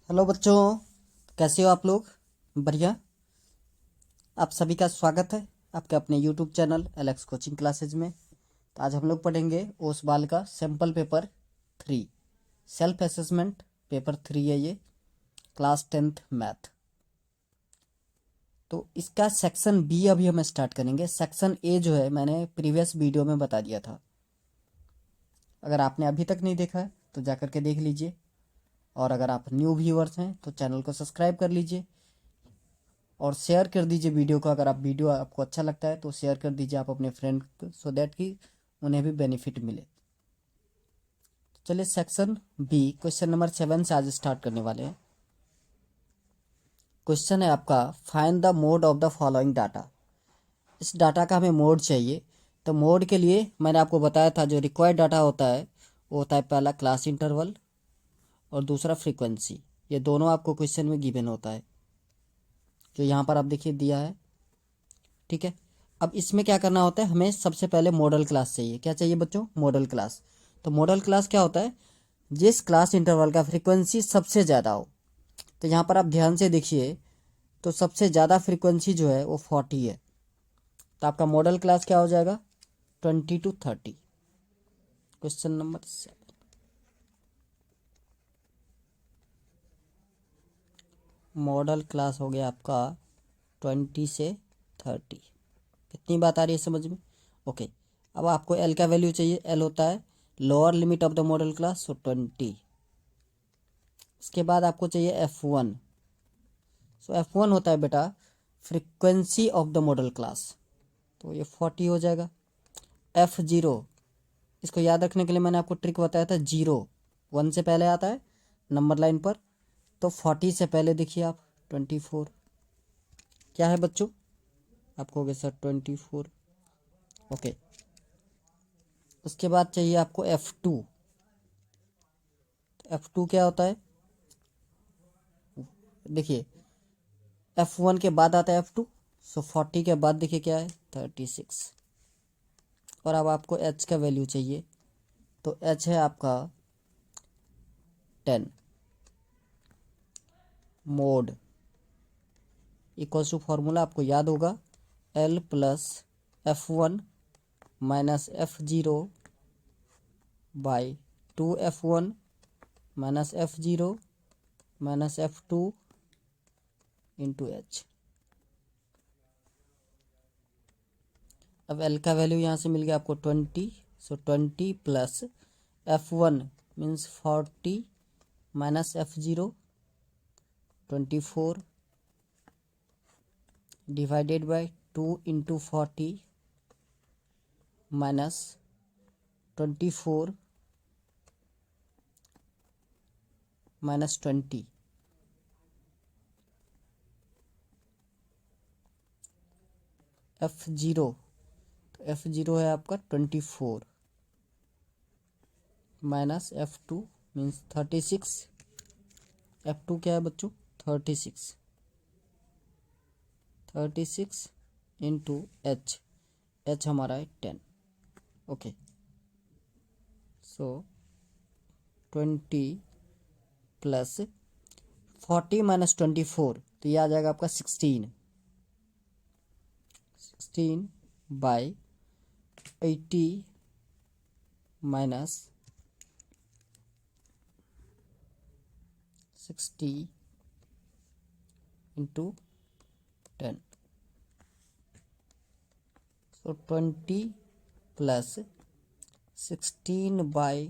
Hello बच्चों, कैसे हो आप लोग? बढ़िया। आप सभी का स्वागत है आपके अपने YouTube channel Alex coaching classes में। तो आज हम लोग पढ़ेंगे ओसवाल का sample paper 3, self assessment paper 3 है ये, क्लास 10th मैथ। तो इसका सेक्शन बी अभी हम स्टार्ट करेंगे। सेक्शन ए जो है मैंने प्रीवियस वीडियो में बता दिया था। अगर आपने अभी तक नहीं देखा है तो जा कर के देख लीजिए, और अगर आप न्यू व्यूअर्स हैं तो चैनल को सब्सक्राइब कर लीजिए और शेयर कर दीजिए वीडियो को। अगर आप वीडियो आपको अच्छा लगता है तो शेयर कर दीजिए आप अपने फ्रेंड को, सो दैट कि उन्हें भी बेनिफिट मिले। चलिए सेक्शन बी क्वेश्चन नंबर 7 से आज स्टार्ट करने वाले हैं। क्वेश्चन है आपका, find the mode of the following data. इस डाटा का हमें मोड चाहिए। तो मोड के लिए मैंने आपको बताया था जो रिक्वायर्ड डाटा होता है वो होता है पहला क्लास इंटरवल और दूसरा फ्रीक्वेंसी। ये दोनों आपको क्वेश्चन में गिवन होता है, जो यहाँ पर आप देखिए दिया है। ठीक है, अब इसमें क्या करना होता है, हमें सबसे पहले मॉडल क्लास चाहिए। क्या चाहिए बच्चों? Model class. तो मॉडल क्लास क्या होता है? जिस क्लास इंटरवल का फ्रीक्वेंसी सबसे ज़्यादा हो। तो यहाँ पर आप ध्यान से देखिए, तो सबसे ज़्यादा फ्रीक्वेंसी जो है वो 40 है। तो आपका मॉडल क्लास क्या हो जाएगा? 20 to 30। Question number 7, model class हो गया आपका 20 से 30। कितनी बात आ रही है समझ में? ओके। अब आपको एल का वैल्यू चाहिए। एल होता है lower limit of the modal class, so 20। इसके बाद आपको चाहिए F1। सो F1 होता है बेटा frequency of the modal class, तो ये 40 हो जाएगा। F0, इसको याद रखने के लिए मैंने आपको ट्रिक बताया था। 1 से पहले आता है नंबर लाइन पर, तो 40 से पहले देखिए आप 24। क्या है बच्चों? आप कहोगे सर 24। ओके। उसके बाद चाहिए आपको F2। F2 क्या होता है? देखिए F1 के बाद आता है F2, सो 40 के बाद देखिए क्या है? 36। और अब आपको H का वैल्यू चाहिए, तो H है आपका 10। मोड इक्वल्स टू फॉर्मूला आपको याद होगा, L plus F1 minus F0 by 2F1 minus F0 minus F2 into H। अब L का वैल्यू यहाँ से मिल गया आपको 20, सो 20 plus F1 means 40 minus F0 24 divided by 2 into 40 minus 24 minus 20। F0, तो F0 है आपका 24 माइनस F2 मीन्स 36। F2 क्या है बच्चों? 36। 36 इंटू H, H हमारा है 10। ओके, सो 20 प्लस 40 माइनस 24, तो ये आ जाएगा आपका 16। 16 by 80 minus 60 into 10, so 20 plus 16 by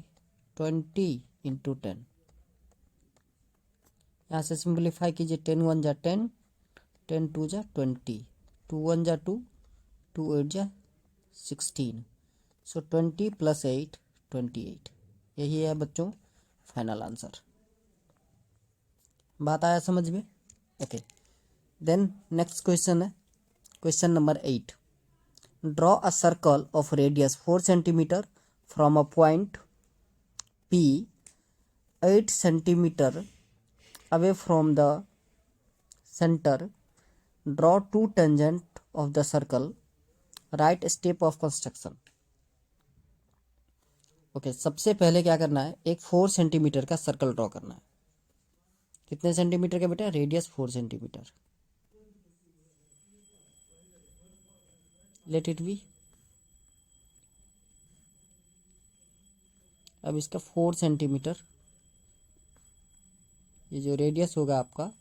20 into 10। यहाँ से सिंप्लीफाई कीजिए। 10 1 जा 10, 10 2 जा 20, 2 1 जा 2, 2 8 जा 16, सो 20 प्लस 8 28। यही है बच्चों फाइनल आंसर। बात आया समझ में? ओके, देन नेक्स्ट क्वेश्चन है question number 8। Draw a circle of radius 4 centimetre from a point P 8 centimetre away from the center. Draw two tangent of the circle. Write step of construction. Okay, सबसे पहले क्या करना है, एक 4 centimetre का circle draw करना है। कितने सेंटीमीटर का बेटा? Radius 4 centimetre. Let it be. अब इसका 4 सेंटीमीटर, ये जो रेडियस होगा आपका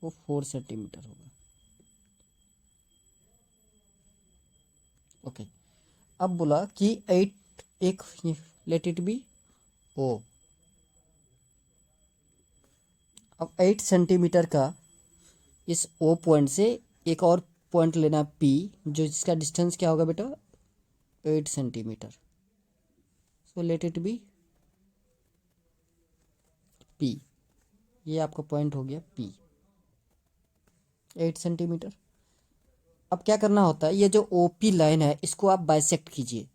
वो 4 सेंटीमीटर होगा। ओके, अब बोला कि 8 एक, लेट इट बी ओ। अब 8 सेंटीमीटर का इस ओ पॉइंट से एक और पॉइंट लेना पी, जो जिसका डिस्टेंस क्या होगा बेटा? 8 centimetre. So let it be P. ये आपका पॉइंट हो गया पी, 8 सेंटीमीटर। अब क्या करना होता है, ये जो ओपी लाइन है इसको आप बाइसेक्ट कीजिए।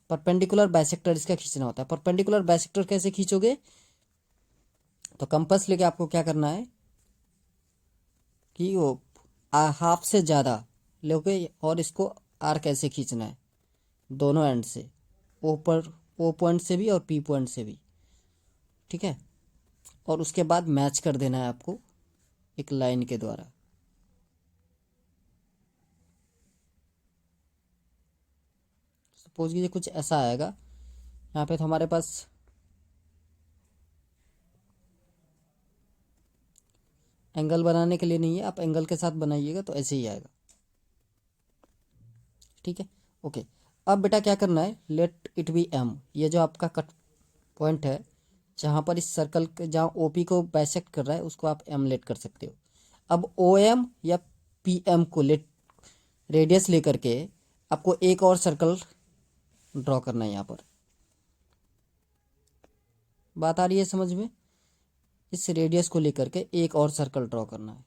परपेंडिकुलर बाइसेक्टर इसका खींचना होता है। परपेंडिकुलर बाइसेक्टर कैसे खींचोगे? तो कंपास लेके आपको क्या करना है कि वो हाफ से ज़्यादा लोगे और इसको आर्क ऐसे खींचना है दोनों एंड से, ओ पॉइंट से भी और पी पॉइंट से भी, ठीक है। और उसके बाद मैच कर देना है आपको एक लाइन के द्वारा। सपोज कीजिए कुछ ऐसा आएगा यहाँ पे, तो हमारे पास एंगल बनाने के लिए नहीं है, आप एंगल के साथ बनाइएगा तो ऐसे ही आएगा, ठीक है। ओके, अब बेटा क्या करना है, लेट इट बी एम। ये जो आपका कट पॉइंट है जहाँ पर इस सर्कल के, जहाँ ओपी को बाइसेक्ट कर रहा है, उसको आप एम लेट कर सकते हो। अब ओ एम या पी एम को लेट रेडियस लेकर के आपको एक और सर्कल ड्रॉ करना है यहाँ पर। बात आ रही है समझ में? इस रेडियस को लेकर के एक और सर्कल ड्रॉ करना है।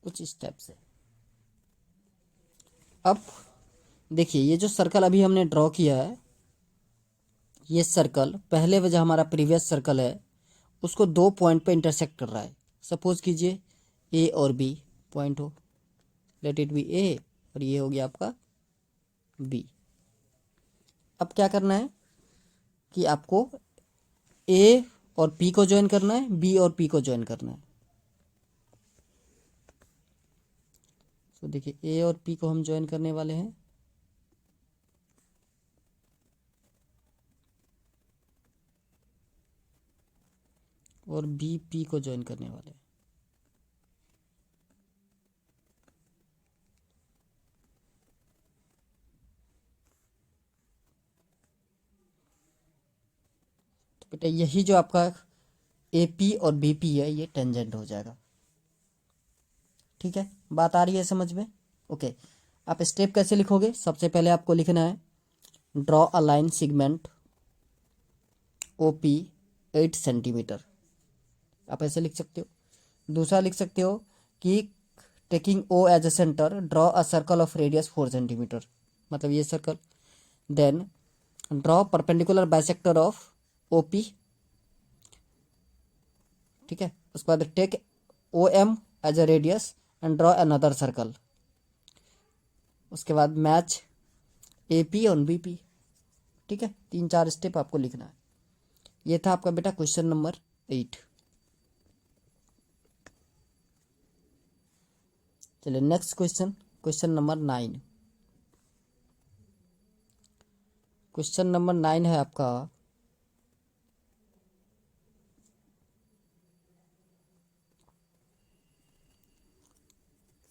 कुछ स्टेप से। अब देखिए ये जो सर्कल अभी हमने ड्रॉ किया है, ये सर्कल पहले वजह हमारा प्रीवियस सर्कल है उसको दो पॉइंट पे इंटरसेक्ट कर रहा है। सपोज कीजिए ए और बी पॉइंट हो, लेट इट बी ए, और ये हो गया आपका बी। अब क्या करना है कि आपको ए और पी को ज्वाइन करना है, बी और पी को ज्वाइन करना है। तो देखिए ए और पी को हम ज्वाइन करने वाले हैं, और बी पी को ज्वाइन करने वाले हैं। तो बेटा यही जो आपका ए पी और बी पी है ये टेंजेंट हो जाएगा, ठीक है। बात आ रही है समझ में? ओके, आप स्टेप कैसे लिखोगे? सबसे पहले आपको लिखना है draw a line segment O P 8 centimetre, आप ऐसे लिख सकते हो। दूसरा लिख सकते हो कि taking O as a centre draw a circle of radius 4 centimetre, मतलब ये circle. Then draw perpendicular bisector of O P, ठीक है। उसके बाद take O M as a radius and draw another circle. उसके बाद match A P on B P, ठीक है। 3-4 स्टेप आपको लिखना है। ये था आपका बेटा क्वेश्चन नंबर 8। चलिए next question, question number 9। Question number 9 है आपका,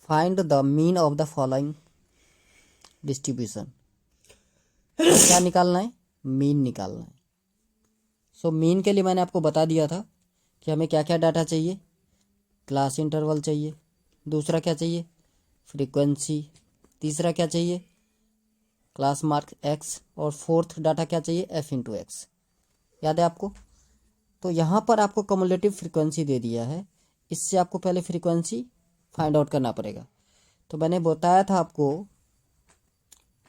find the mean of the following distribution. क्या निकालना है? मीन निकालना है। सो मीन के लिए मैंने आपको बता दिया था कि हमें क्या क्या डाटा चाहिए। क्लास इंटरवल चाहिए, दूसरा क्या चाहिए? फ्रीक्वेंसी, तीसरा क्या चाहिए? क्लास मार्क एक्स, और फोर्थ डाटा क्या चाहिए, एफ इंटू एक्स। याद है आपको? तो यहाँ पर आपको कम्युलेटिव फ्रीक्वेंसी दे दिया है, इससे आपको पहले फ्रीक्वेंसी फाइंड आउट करना पड़ेगा। तो मैंने बताया था आपको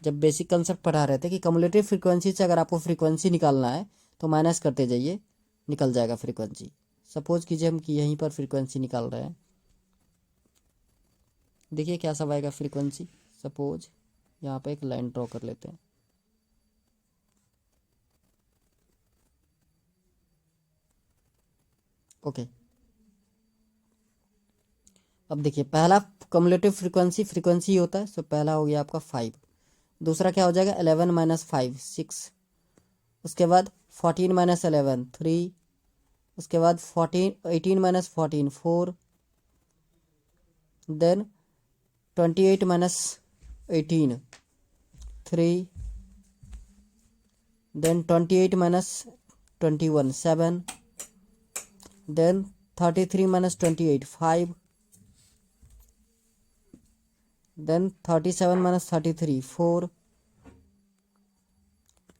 जब बेसिक कंसेप्ट पढ़ा रहे थे कि कम्युलेटिव फ्रीक्वेंसी से अगर आपको फ्रीक्वेंसी निकालना है तो माइनस करते जाइए, निकल जाएगा फ्रीक्वेंसी। सपोज कीजिए हम कि यहीं पर फ्रीक्वेंसी निकाल रहे हैं, देखिए क्या सब आएगा फ्रीक्वेंसी। सपोज यहाँ पे एक लाइन ड्रॉ कर लेते हैं, ओके। अब देखिए पहला कम्युलेटिव फ्रीक्वेंसी होता है, तो पहला हो गया आपका 5, दूसरा क्या हो जाएगा 11 माइनस 5 6, उसके बाद 14 माइनस 11 3, उसके बाद 14 18 minus 14 4, then 28 minus 18 3, then 28 minus 21 7, then 33 minus 28 5, then 37 minus 33 4,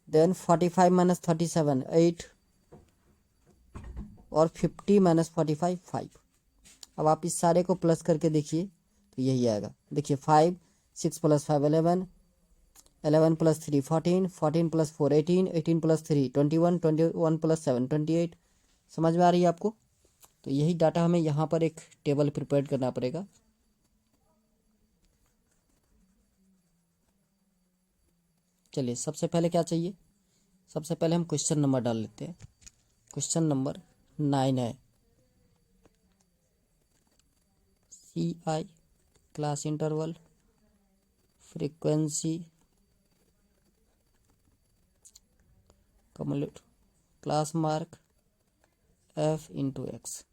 then 45 minus 37 8, और 50 माइनस 45 5। अब आप इस सारे को प्लस करके देखिए तो यही आएगा। देखिए 5 6 plus 5 11, 11 plus 3 14, 14 plus 4 18, 18 plus 3 21, 21 plus 7 28। समझ में आ रही है आपको? तो यही डाटा हमें यहाँ पर एक टेबल प्रिपेयर करना पड़ेगा। चलिए सबसे पहले क्या चाहिए, सबसे पहले हम क्वेश्चन नंबर डाल लेते हैं। क्वेश्चन नंबर 9 है, CI class interval frequency cumulative class mark F into X.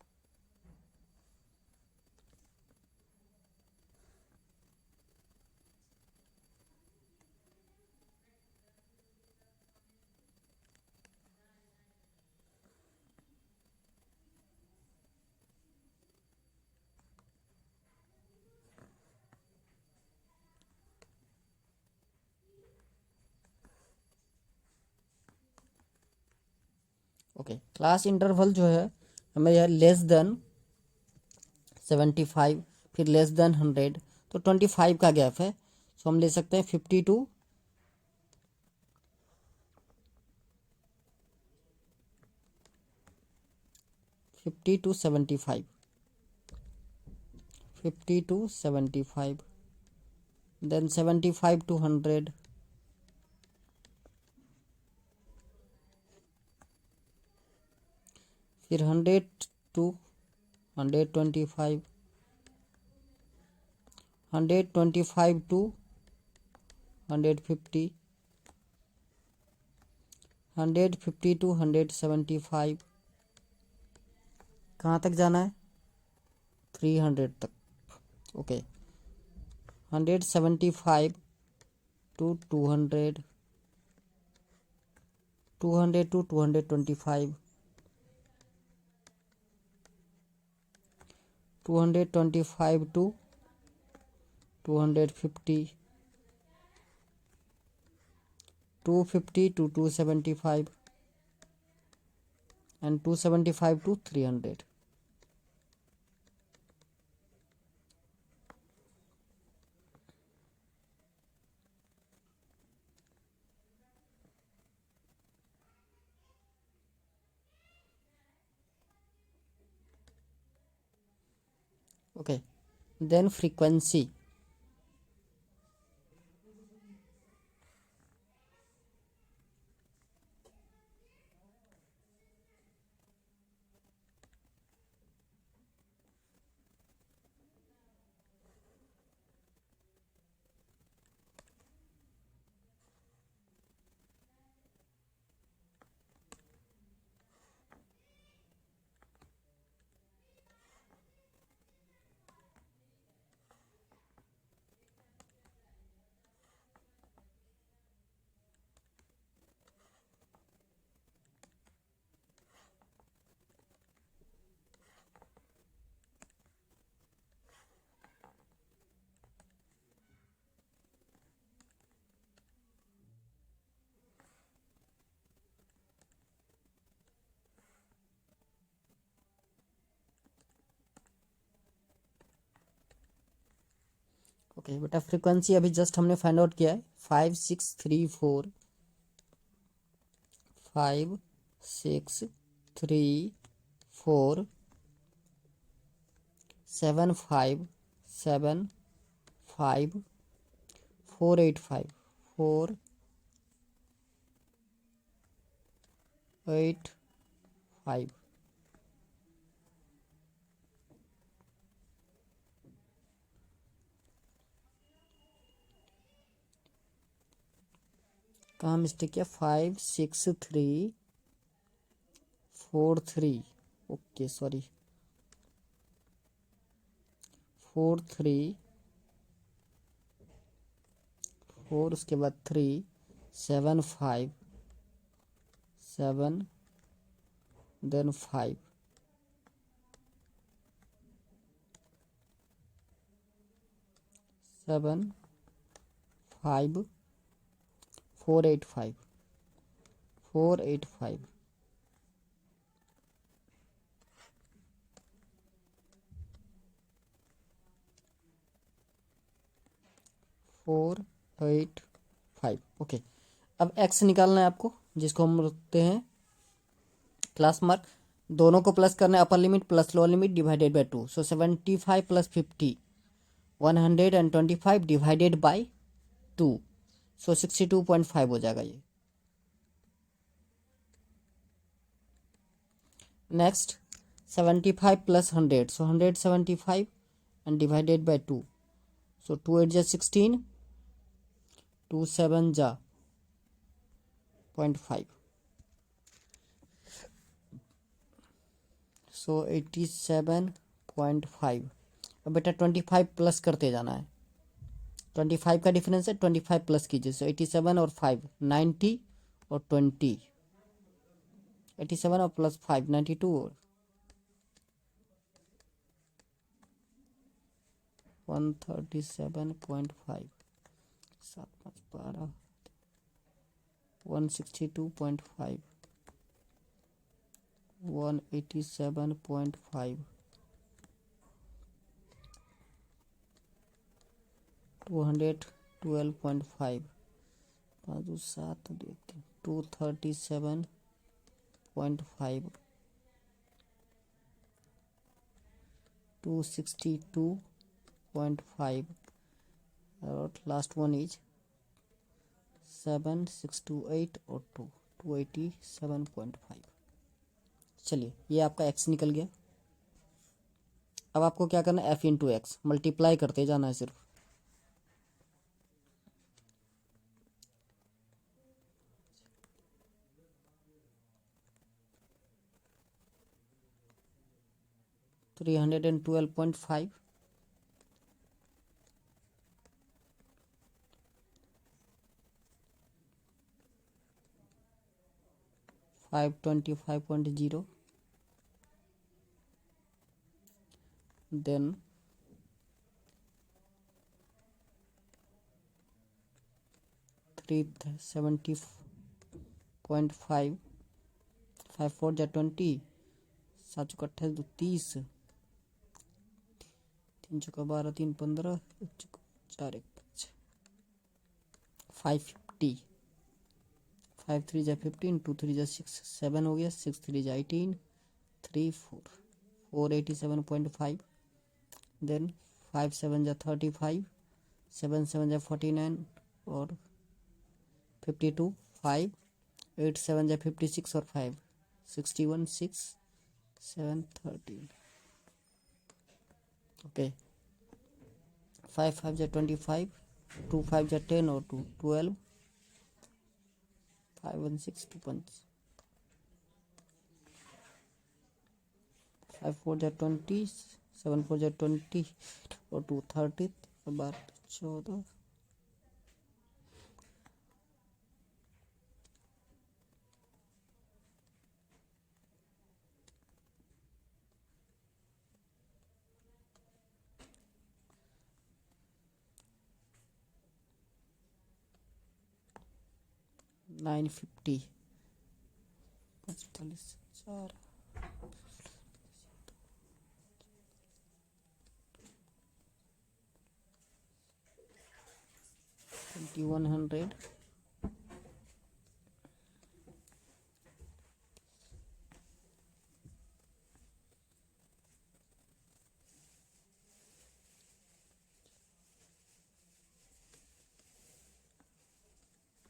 Okay, class interval जो है हमें यह लेस देन 75, फिर लेस देन 100, तो 25 का गैप है, तो हम ले सकते हैं 50 टू 75, 50 टू 75, देन 75 टू 100, फिर 100 टू 125, 125 टू 150, 150 टू 175, कहाँ तक जाना है 300 तक, okay. 175 to 200, 200 to 225, 225 to 250, 250 to 275, and 275 to 300. Okay, then frequency. Okay बेटा, फ्रीक्वेंसी अभी जस्ट हमने फाइंड आउट किया है 5634 5634 7575 485 485। कहाँ मिस्टेक किया? 56343। ओके सॉरी, 434 उसके बाद 3757 then 5 7 5 485 485। Four eight five. Okay, अब एक्स निकालना है आपको, जिसको हम रखते हैं क्लास मार्क। दोनों को प्लस करना है, upper limit plus lower limit divided by 2। So 75 plus 50 125 divided by 2। सो 62.5 हो जाएगा ये। Next 75 plus 100, so 175 and divided by 2। सो 2 8 जा 16, 2 7 जा 0.5। सो 87.5। अब बेटा 25 प्लस करते जाना है, 25 का डिफरेंस है, 25 प्लस कीजिए। सो 87 और 5 90 और 20, 87 और प्लस 5 92 और 137.5 7 5 12 162.5 187.5 212.5 5 7 237.5 262.5 और लास्ट वन इज 7628 और 287.5। चलिए, ये आपका एक्स निकल गया। अब आपको क्या करना है, एफ इंटू एक्स मल्टीप्लाई करते जाना है सिर्फ। तो 312.5 525.0 then 370.5 5 4 जा 20 7 चौका 28 2 30 3 चौका 12 3 15 1 चौका 4 1 550 5 3 जा 15 2 3 जा 6 7 हो गया 6 3 जा 18 3 4 487.5 देन 5 7 जा 35 7 7 जा 49 और 52 5 8 7 जा 56 और 5 61 6 7 13। ओके 5 5 जा 25 2 5 जा 10 और 2 12 5 1 6 2 5 5 4 जा 20 7 4 जा 20 और 2 30 और 12 14 950 45 4 950 2100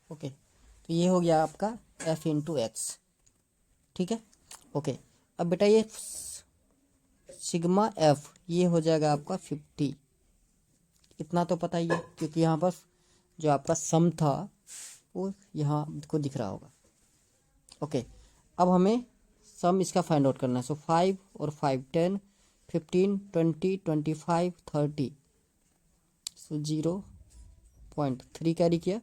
ओके। तो ये हो गया आपका F इंटू एक्स, ठीक है। ओके, अब बेटा ये सिग्मा F ये हो जाएगा आपका 50। इतना तो पता ही है क्योंकि यहाँ पर जो आपका सम था वो यहाँ को दिख रहा होगा। ओके, अब हमें सम इसका फाइंड आउट करना है। सो 5 और 5 10 15 20 25 30। सो 0.3 कैरी किया।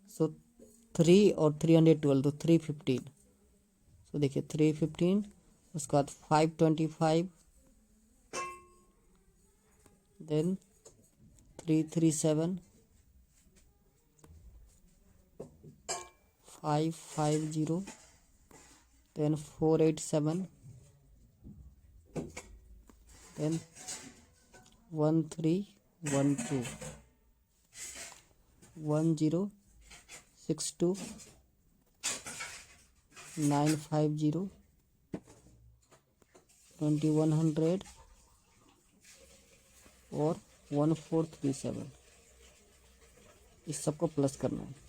सो 3 और 312 तो 315। सो देखिए 315, उसके बाद 525, देन 337, 550, देन 487, देन 1312, 1062, 950, 2100 और 1437। इस सबको प्लस करना है।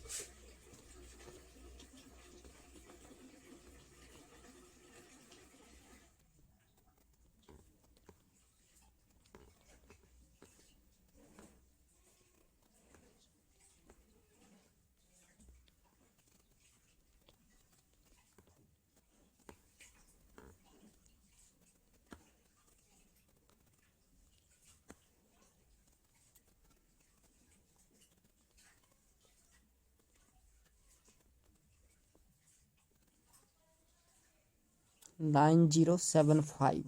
नाइन 075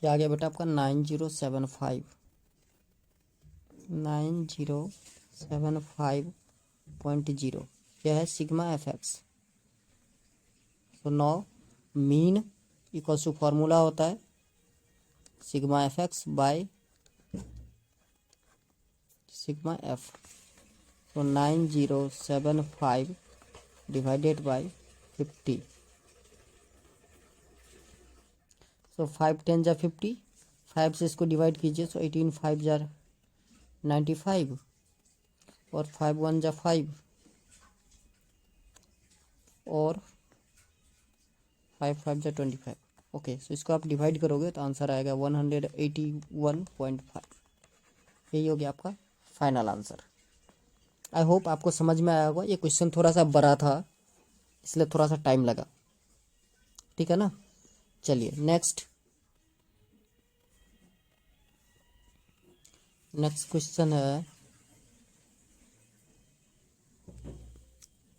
ये आ गया बेटा आपका 9075। 9075.0 यह है सिग्मा एफ एक्स। तो no mean equals to formula होता है sigma F X by sigma F. तो 9075 डिवाइडेड बाय 50। सो 5 10 जा 50, 5 से इसको डिवाइड कीजिए। सो 18 5 जा 95 और 5 1 जा 5 और 5 5 जा 25। ओके, सो इसको आप डिवाइड करोगे तो आंसर आएगा 181.5। यही हो गया आपका फाइनल आंसर। आई होप आपको समझ में आया होगा। ये क्वेश्चन थोड़ा सा बड़ा था इसलिए थोड़ा सा टाइम लगा, ठीक है ना। चलिए नेक्स्ट क्वेश्चन है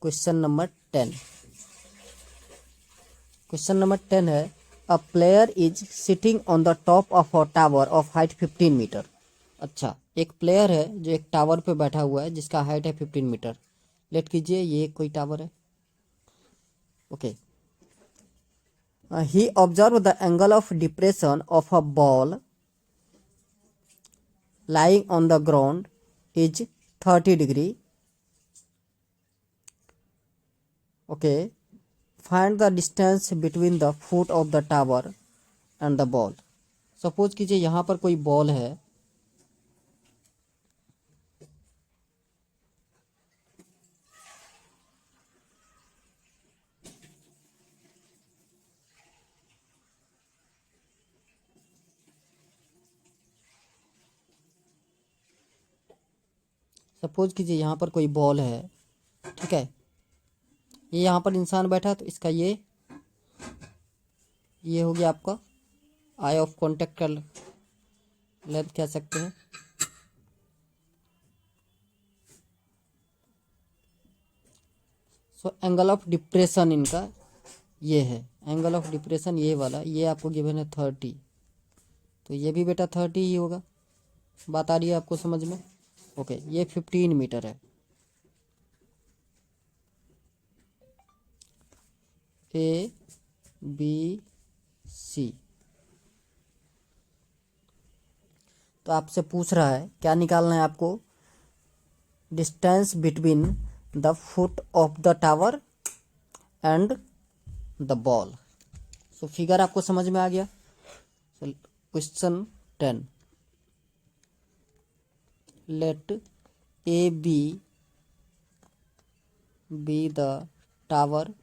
क्वेश्चन नंबर 10। क्वेश्चन नंबर 10 है a player is sitting on the top of a tower of height 15 metre. अच्छा, एक प्लेयर है जो एक टावर पे बैठा हुआ है जिसका हाइट है 15 मीटर। लेट कीजिए ये कोई टावर है। Okay, he observed the angle of depression of a ball lying on the ground is 30 degree. Okay, find the distance between the foot of the tower and the ball. Suppose कीजिए यहाँ पर कोई ball है, suppose कीजिए यहाँ पर कोई ball है, ठीक है। ये यहाँ पर इंसान बैठा है तो इसका ये हो गया आपका आई ऑफ कॉन्टेक्ट का लेंथ कह सकते हैं। सो एंगल ऑफ डिप्रेशन इनका ये है। एंगल ऑफ डिप्रेशन ये वाला ये आपको गिवन है 30, तो ये भी बेटा 30 ही होगा। बात आ रही है आपको समझ में। ओके, ये 15 मीटर है। ए बी सी तो आपसे पूछ रहा है क्या निकालना है आपको, distance between the foot of the tower and the ball. So figure आपको समझ में आ गया। Question 10, let A B the tower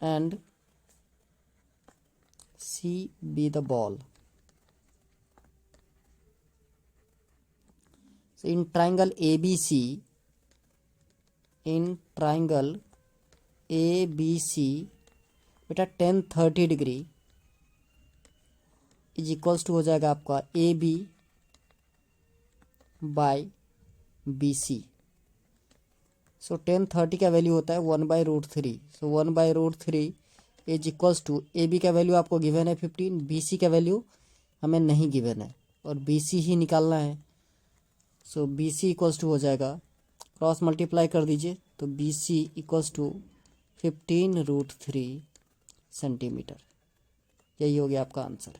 and C be the ball. So in triangle ABC, बेटा tan 30 degree is equals to हो जाएगा आपका AB by BC। So tan 30 का वैल्यू होता है 1/√3। So 1/√3 is equals to AB का value आपको given है 15, BC का वैल्यू हमें नहीं गिवन है और BC ही निकालना है। सो BC इक्वल्स टू हो जाएगा, क्रॉस मल्टीप्लाई कर दीजिए तो BC इक्वल्स टू 15√3 सेंटीमीटर। यही हो गया आपका आंसर।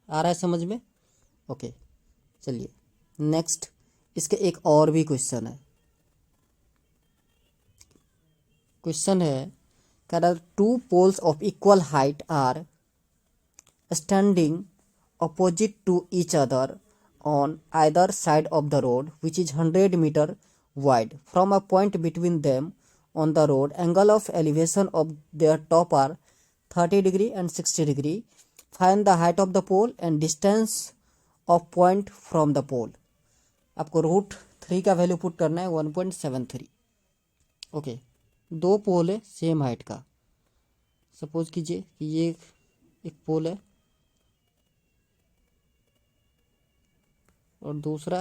आ रहा है समझ में? ओके चलिए नेक्स्ट, इसके एक और भी क्वेश्चन है। क्वेश्चन है that two poles of equal height are standing opposite to each other on either side of the road which is 100 meter wide. From a point between them on the road, angle of elevation of their top are 30 degree and 60 degree. Find the height of the pole and distance of point from the pole. आपको √3 का value put करना है 1.73। Okay, दो पोल है same height का। Suppose कीजिए कि ये एक पोल है और दूसरा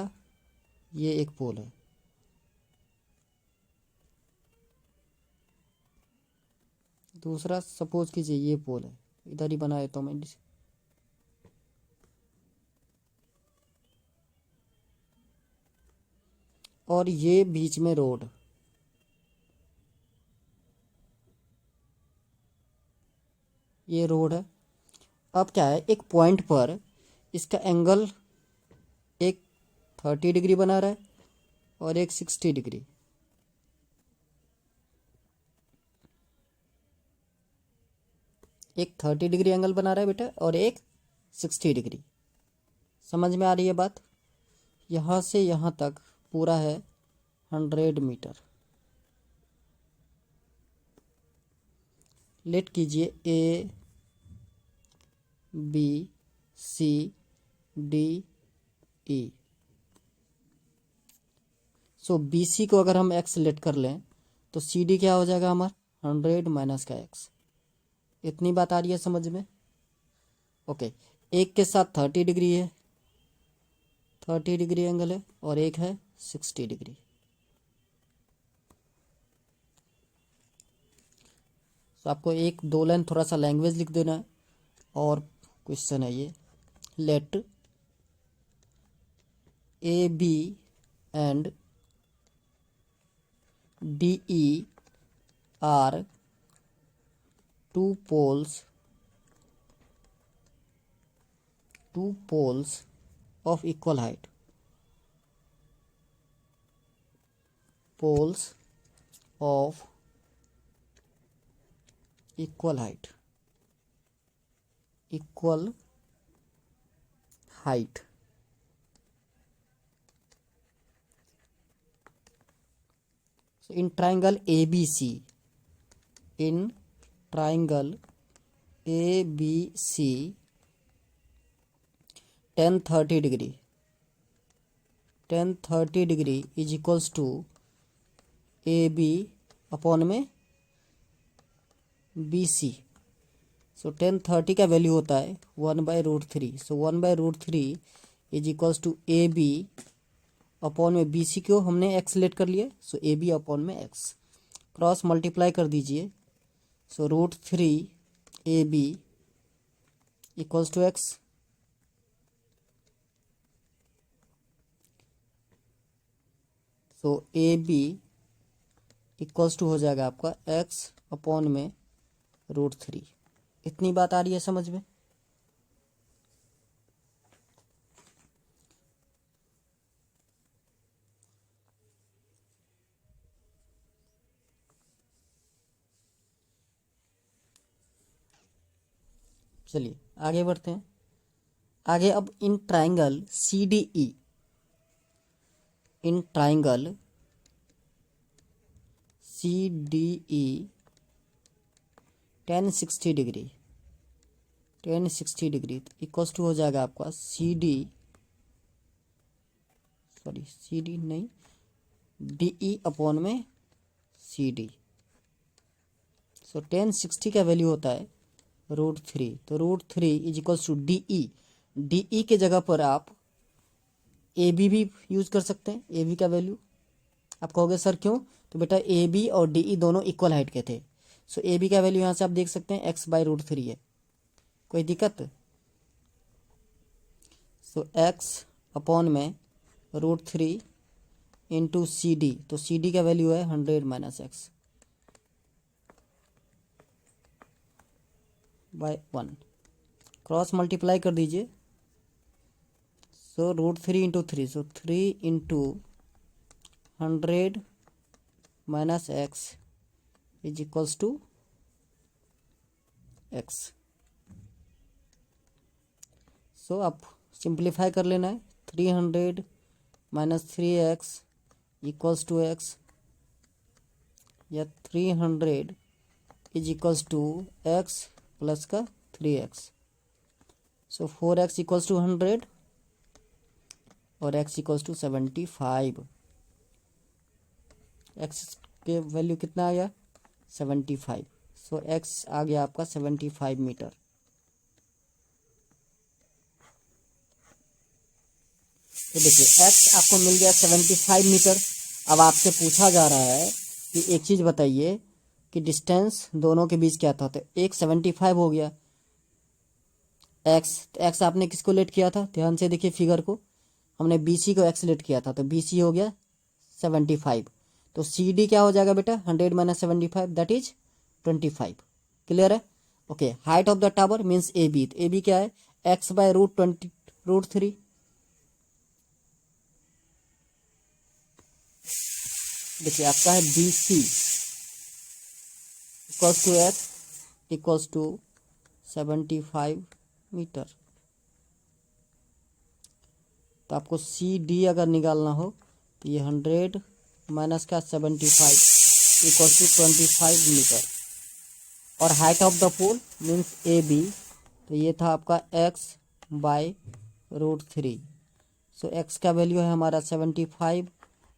ये एक पोल है। दूसरा सपोज कीजिए ये पोल है, इधर ही बना देता हूँ मैं। और ये बीच में रोड, ये रोड है। अब क्या है, एक पॉइंट पर इसका एंगल एक 30 डिग्री बना रहा है और एक 60 डिग्री। एक 30 डिग्री एंगल बना रहा है बेटा और एक 60 डिग्री। समझ में आ रही है बात? यहाँ से यहाँ तक पूरा है 100 मीटर। लेट कीजिए A B C D E। So BC को अगर हम x लेट कर लें तो CD क्या हो जाएगा हमारा 100 माइनस का x। इतनी बात आ रही है समझ में? ओके, एक के साथ 30 डिग्री है, 30 डिग्री एंगल है और एक है 60 डिग्री। तो आपको एक दो लाइन थोड़ा सा लैंग्वेज लिख देना है। और क्वेश्चन है ये, let AB and DE are two poles of equal height. Poles of equal height. Equal height. So in triangle ABC, in triangle ABC, tan 30 degree, tan 30 degree is equals to AB upon में BC। So tan 30 का value होता है 1/√3। So 1/√3 is equals to AB upon में BC को हमने x let कर लिया। So AB upon में x, क्रॉस मल्टीप्लाई कर दीजिए। So √3 AB equals to x। So AB equals to हो जाएगा आपका x अपॉन में √3। इतनी बात आ रही है समझ में? चलिए आगे बढ़ते हैं। आगे अब in triangle CDE, in triangle CDE 1060 degree, 1060 degree equals to हो जाएगा आपका CD नहीं, DE अपॉन में CD। सो 1060 का वैल्यू होता है √3, तो √3 इज इक्वल्स टू DE के जगह पर आप AB भी यूज कर सकते हैं। AB का वैल्यू आप कहोगे सर क्यों, तो बेटा AB और DE दोनों इक्वल हाइट के थे। सो AB का वैल्यू यहाँ से आप देख सकते हैं x/√3 है। कोई दिक्कत? सो x अपॉन में √3 इंटू CD, तो CD का वैल्यू है 100 - x बाय 1, क्रॉस मल्टीप्लाई कर दीजिए। So √3 into 3, so 3 into 100 - x is equals to x। So आप सिंप्लीफाई कर लेना है। 300 - 3x इक्वल्स टू x, या 300 is equals to x plus का 3x। So 4x equals to 100 और x इक्वल्स टू 75। x के वैल्यू कितना आ गया 75। सो x आ गया आपका 75 मीटर। तो देखिए x आपको मिल गया 75 मीटर। अब आपसे पूछा जा रहा है कि एक चीज़ बताइए कि डिस्टेंस दोनों के बीच क्या था, तो एक 75 हो गया x आपने किसको लेट किया था, ध्यान से देखिए फिगर को, हमने BC को x लेट किया था, तो BC हो गया 75। तो CD क्या हो जाएगा बेटा 100 - 75 दैट इज 25। क्लियर है? Okay, height of the tower means AB, तो AB क्या है x/√3। देखिए आपका है BC equals to x equals to 75 metre. तो आपको CD अगर निकालना हो तो ये 100 माइनस का 75 इक्वल्स टू 25 मीटर। और height of the pole means AB, तो ये था आपका x/√3। सो x का वैल्यू है हमारा 75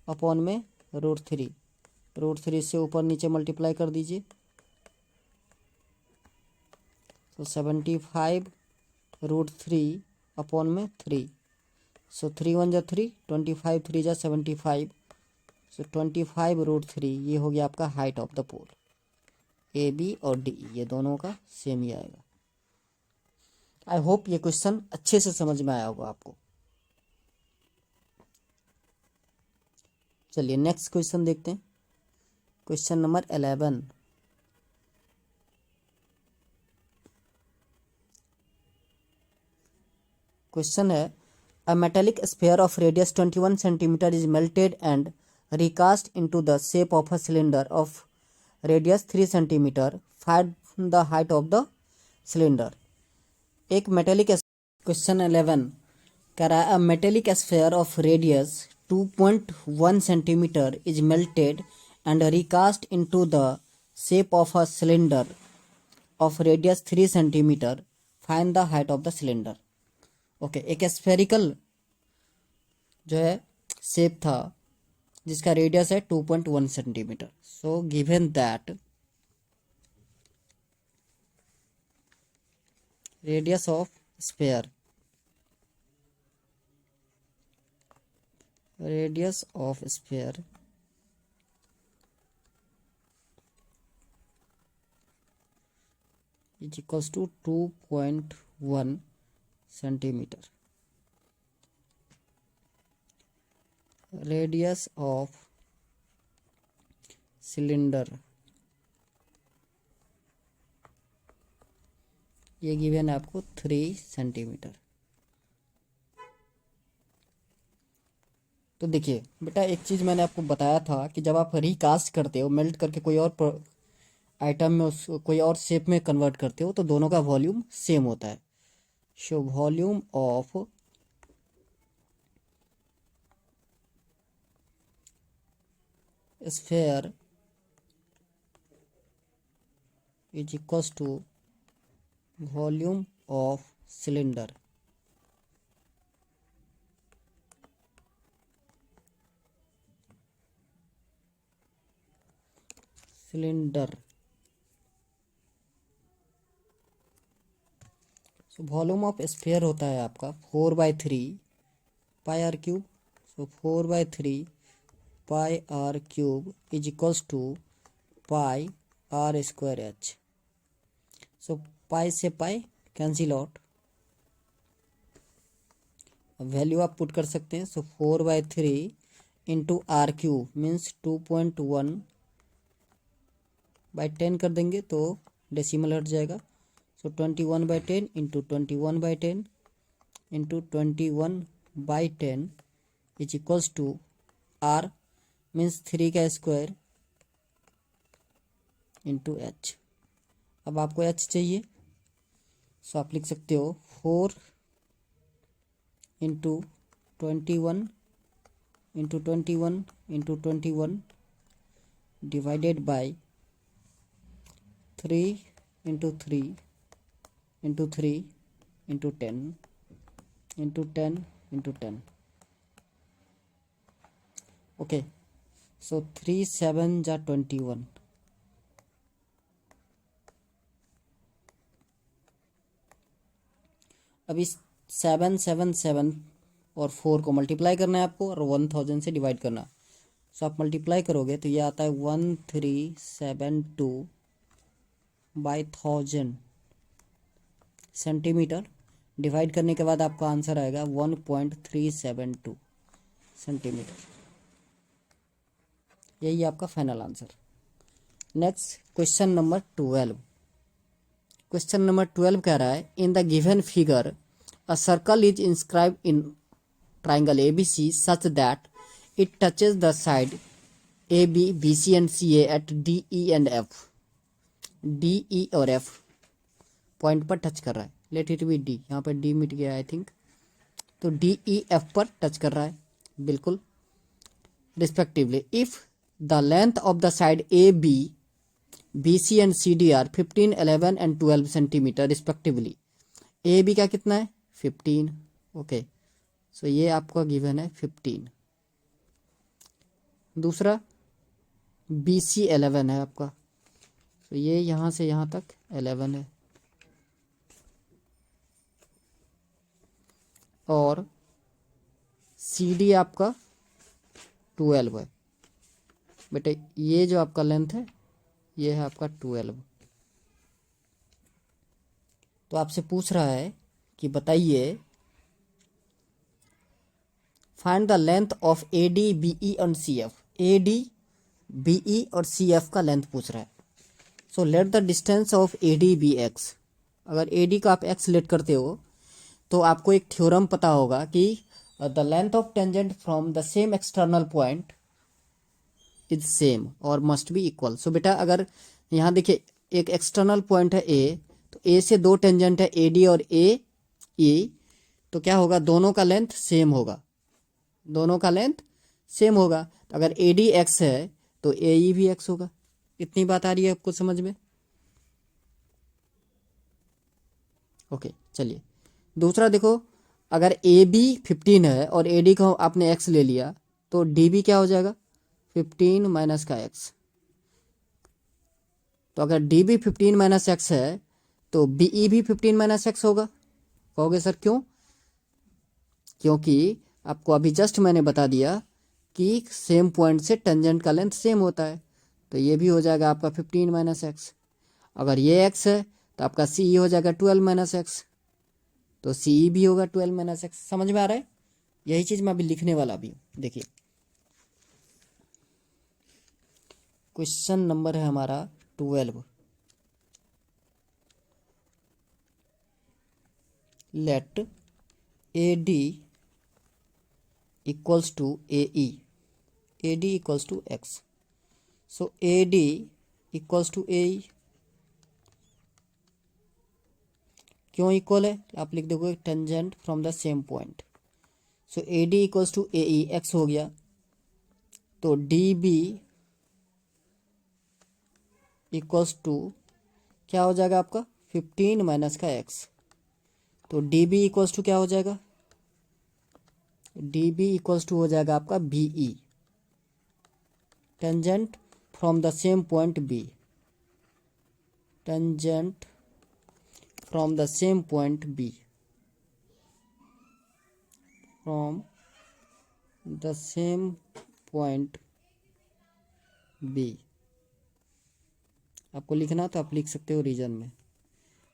अपॉन में √3। √3 से ऊपर नीचे मल्टीप्लाई कर दीजिए। तो 75 √3 अपॉन में 3। सो 3 1 जा 3, 25 3 जा 75। सो 25 √3 ये हो गया आपका height of the pole. AB और DE ये दोनों का सेम ही आएगा। आई होप ये क्वेश्चन अच्छे से समझ में आया होगा आपको। चलिए नेक्स्ट क्वेश्चन देखते हैं। Question number 11। क्वेश्चन है A metallic sphere of radius 21 centimeter is melted and recast into the shape of a cylinder of radius 3 centimeter. Find the height of the cylinder. एक मेटेलिक, क्वेश्चन 11 कह रहा है a metallic sphere of radius 2.1 centimeter is melted and recast into the shape of a cylinder of radius 3 centimeter. Find the height of the cylinder. Okay, एक spherical जो है shape था जिसका radius है 2.1 centimetre. So given that radius of sphere, radius of sphere is equals to 2.1 centimetre. Radius of cylinder ये given है आपको 3 centimetre. तो देखिए बेटा, एक चीज़ मैंने आपको बताया था कि जब आप रिकास्ट करते हो, मेल्ट करके कोई और आइटम में उस कोई और शेप में कन्वर्ट करते हो, तो दोनों का वॉल्यूम सेम होता है। So volume of sphere is equals to volume of cylinder. Cylinder so volume of sphere होता है आपका 4/3 pi r cube. So 4/3 pi r cube is equals to pi r square h. So pi से pi cancel out, value आप put कर सकते हैं। So 4/3 into r cube means 2.1/10 कर देंगे तो डेसिमल हट जाएगा। So 21/10 into 21/10 into 21/10 is equals to are means 3 का स्क्वायर इंटू एच। अब आपको एच चाहिए, सो आप लिख सकते हो 4 into 21 into 21 into 21 divided by 3 into 3 into 3 into 10 into 10 into 10। Okay, so 3 7 जा 21। अब इस 7 और 4 को मल्टीप्लाई करना है आपको और 1000 से डिवाइड करना। सो आप मल्टीप्लाई करोगे तो ये आता है 1372/1000 सेंटीमीटर। डिवाइड करने के बाद आपका आंसर आएगा 1.372 सेंटीमीटर। यही आपका final answer. Next question number 12। Question number 12 कह रहा है in the given figure a circle is inscribed in triangle ABC such that it touches the side AB, BC and CA at DE and F. DE और F point पर touch कर रहा है। Let it be D, यहाँ पर D मिट गया I think. तो DEF पर टच कर रहा है बिल्कुल respectively. If the length of the side AB, BC and CD are 15, 11 and 12 centimetre respectively. AB का कितना है 15। ओके, सो ये आपका गिवन है 15। दूसरा BC 11 है आपका, तो ये यहाँ से यहाँ तक 11 है। और CD आपका 12 है। बेटे ये जो आपका लेंथ है ये है आपका 12। तो आपसे पूछ रहा है कि बताइए find the length of AD, BE और CF। AD, BE और CF का लेंथ पूछ रहा है। So let the distance of AD be x। अगर AD का आप x लेट करते हो तो आपको एक थ्योरम पता होगा कि the length of tangent from the same external point is same और मस्ट बी इक्वल। सो बेटा अगर यहाँ देखिए एक एक्सटर्नल पॉइंट है A, तो A से दो टेंजेंट है AD और AE, तो क्या होगा दोनों का लेंथ सेम होगा। दोनों का लेंथ सेम होगा, तो अगर AD x है तो AE भी x होगा। इतनी बात आ रही है आपको समझ में? ओके चलिए दूसरा देखो, अगर AB 15 है और AD को आपने x ले लिया तो DB क्या हो जाएगा 15 माइनस का x। तो अगर DB 15 माइनस x है तो BE भी 15 माइनस x होगा। कहोगे सर क्यों? क्योंकि आपको अभी जस्ट मैंने बता दिया कि सेम पॉइंट से टेंजेंट का लेंथ सेम होता है, तो ये भी हो जाएगा आपका 15 माइनस एक्स। अगर ये x है तो आपका CE हो जाएगा 12 माइनस एक्स, तो CE भी होगा 12 माइनस एक्स। समझ में आ रहा है? यही चीज़ मैं अभी लिखने वाला भी हूँ। देखिए क्वेश्चन नंबर है हमारा 12। let AD equals to AE, AD equals to X. So AD equals to AE, क्यों इक्वल है आप लिख दोगे tangent from the same point. So AD equals to AE, X हो गया. तो DB इक्वल्स टू क्या हो जाएगा आपका 15 माइनस का X. तो DB इक्वल्स टू क्या हो जाएगा, DB इक्वल्स टू हो जाएगा आपका BE, tangent from the same point B, tangent from the same point B, from the same point B. आपको लिखना तो आप लिख सकते हो रीजन में.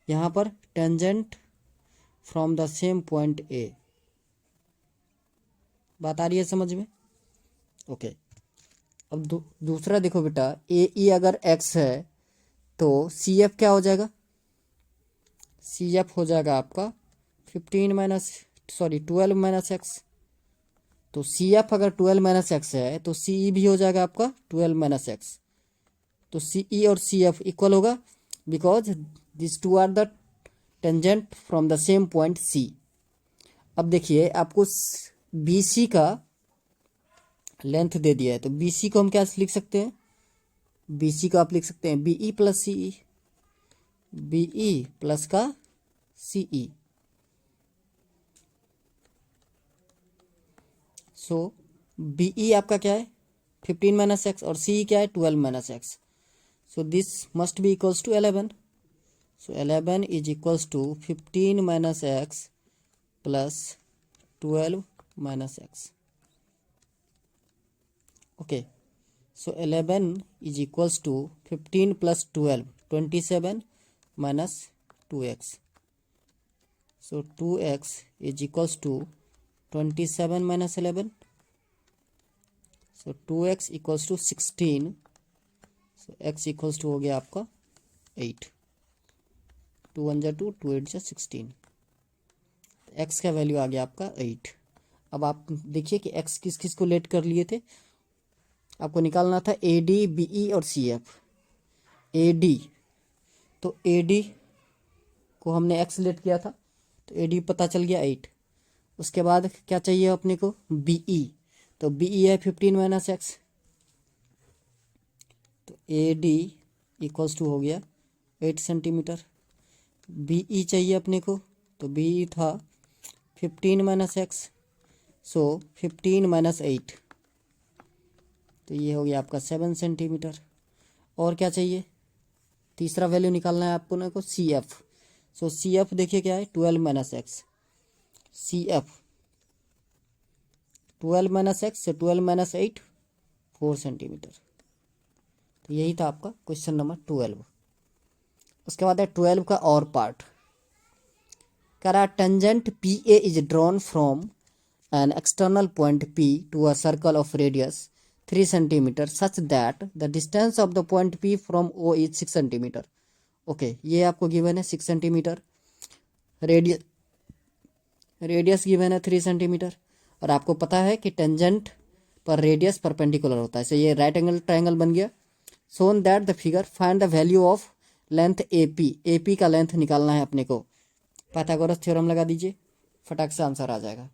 यहाँ पर tangent from the same point A. बात आ रही है समझ में? ओके. अब दूसरा देखो बेटा, AE अगर X है तो CF क्या हो जाएगा, CF हो जाएगा आपका 12 माइनस X. तो CF अगर 12 माइनस X है तो CE भी हो जाएगा आपका 12 माइनस X. तो CE और CF इक्वल होगा because this two are the tangent from the same point C. अब देखिए आपको BC का लेंथ दे दिया है, तो BC को हम क्या लिख सकते हैं, BC को आप लिख सकते हैं BE plus CE, BE plus का CE. सो BE आपका क्या है 15 माइनस X और CE क्या है 12 minus X. So this must be equals to 11. So 11 is equals to 15 minus X plus 12 minus X. Okay. So 11 is equals to 15 plus 12, 27 minus 2X. So 2X is equals to 27 minus 11. So 2X equals to 16. So X equals to हो गया आपका 8. 2 1 जा 2, 2 8 जा 16. X का value आ गया आपका 8. अब आप देखिए कि X किस किस को लेट कर लिए थे, आपको निकालना था AD BE और CF. AD, तो AD को हमने X लेट किया था तो AD पता चल गया 8. उसके बाद क्या चाहिए अपने को BE, तो BE है 15 माइनस X. तो AD इक्वल्स टू हो गया 8 सेंटीमीटर. BE चाहिए अपने को, तो BE था 15 माइनस X. सो 15 माइनस 8, तो ये हो गया आपका 7 सेंटीमीटर. और क्या चाहिए, तीसरा वैल्यू निकालना है आपको ना को CF. सो CF देखिए क्या है 12 minus X. CF 12 minus X से 12 माइनस 8 4 सेंटीमीटर. तो यही था आपका क्वेश्चन नंबर 12. उसके बाद है 12 का और पार्ट. कह रहा tangent PA is drawn from an external point P to a circle of radius 3 centimetre such that the distance of the point P from O is 6 centimetre. Okay, ये आपको given है 6 सेंटीमीटर. रेडियस गिवन है 3 centimetre. और आपको पता है कि tangent पर रेडियस परपेंडिकुलर होता है. सो ये राइट एंगल ट्राइंगल बन गया. shown that the figure find the value of length AP का लेंथ निकालना है अपने को. पाइथागोरस थ्योरम लगा दीजिए, फटाक से आंसर आ जाएगा.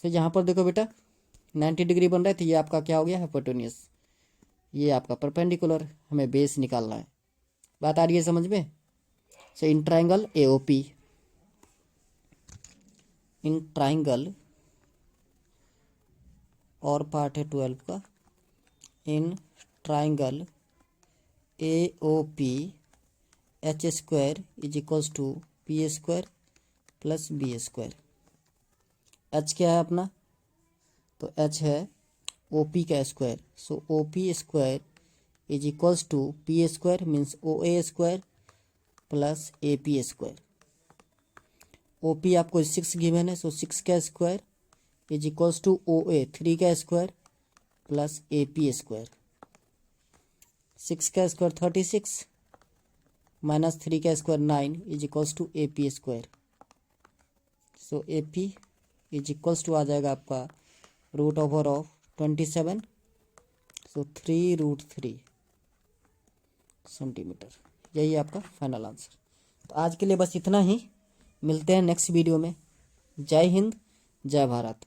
तो यहाँ पर देखो बेटा 90 डिग्री बन रहा है, तो ये आपका क्या हो गया हाइपोटेन्यूस, ये आपका परपेंडिकुलर, हमें बेस निकालना है. बात आ रही है समझ में? So in triangle AOP, in triangle और पार्ट है 12 का. In triangle AOP H square is equals to P square plus B square. H क्या है अपना, तो H है OP का square. So OP square is equals to P square means OA square plus AP square. OP आपको 6 given है, so 6 का square is equals to OA 3 का स्क्वायर प्लस AP स्क्वायर. 6 का स्क्वायर 36 माइनस 3 का square 9 is equals to AP square. So A P is equals to आ जाएगा आपका root over of 27, so 3√3 centimetre. यही है आपका फाइनल आंसर। तो आज के लिए बस इतना ही, मिलते हैं नेक्स्ट वीडियो में। जय हिंद, जय भारत।